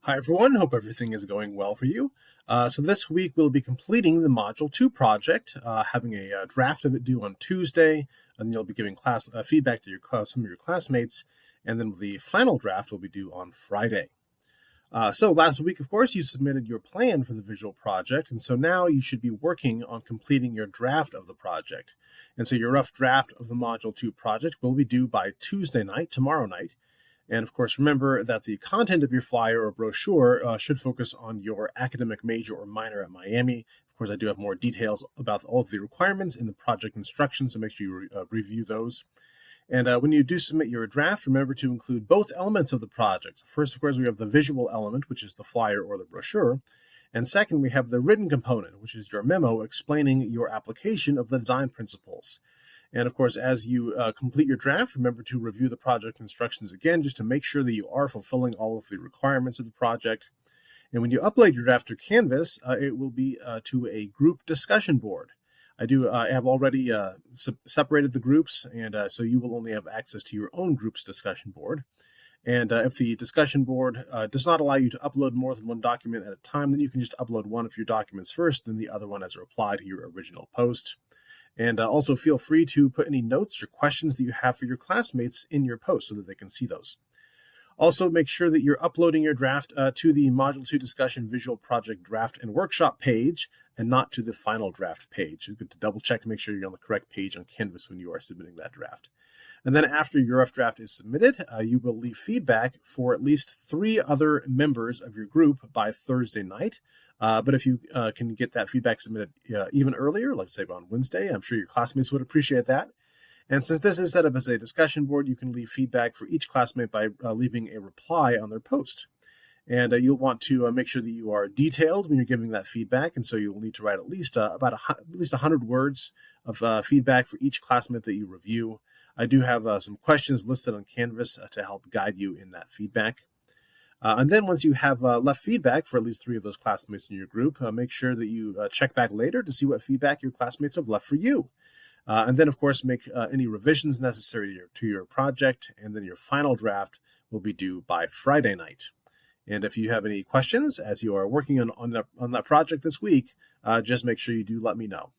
Hi everyone, hope everything is going well for you. So this week we'll be completing the Module 2 project, having a draft of it due on Tuesday, and you'll be giving class feedback to some of your classmates, and then the final draft will be due on Friday. So last week, of course, you submitted your plan for the visual project, and so now you should be working on completing your draft of the project. And so your rough draft of the Module 2 project will be due by Tuesday night, tomorrow night. And of course, remember that the content of your flyer or brochure should focus on your academic major or minor at Miami. Of course, I do have more details about all of the requirements in the project instructions, so make sure you review those. And when you do submit your draft, remember to include both elements of the project. First, of course, we have the visual element, which is the flyer or the brochure. And second, we have the written component, which is your memo explaining your application of the design principles. And of course, as you complete your draft, remember to review the project instructions again, just to make sure that you are fulfilling all of the requirements of the project. And when you upload your draft to Canvas, it will be to a group discussion board. I have already separated the groups, and so you will only have access to your own group's discussion board. And if the discussion board does not allow you to upload more than one document at a time, then you can just upload one of your documents first, then the other one as a reply to your original post. And also feel free to put any notes or questions that you have for your classmates in your post so that they can see those. Also, make sure that you're uploading your draft to the Module 2 Discussion Visual Project Draft and Workshop page and not to the final draft page. It's good to double check to make sure you're on the correct page on Canvas when you are submitting that draft. And then after your rough draft is submitted, you will leave feedback for at least 3 other members of your group by Thursday night. But if you can get that feedback submitted even earlier, like say on Wednesday, I'm sure your classmates would appreciate that. And since this is set up as a discussion board, you can leave feedback for each classmate by leaving a reply on their post. And you'll want to make sure that you are detailed when you're giving that feedback. And so you'll need to write at least 100 words of feedback for each classmate that you review. I do have some questions listed on Canvas to help guide you in that feedback. And then once you have left feedback for at least 3 of those classmates in your group, make sure that you check back later to see what feedback your classmates have left for you. And then, of course, make any revisions necessary to your project, and then your final draft will be due by Friday night. And if you have any questions as you are working on that project this week, just make sure you do let me know.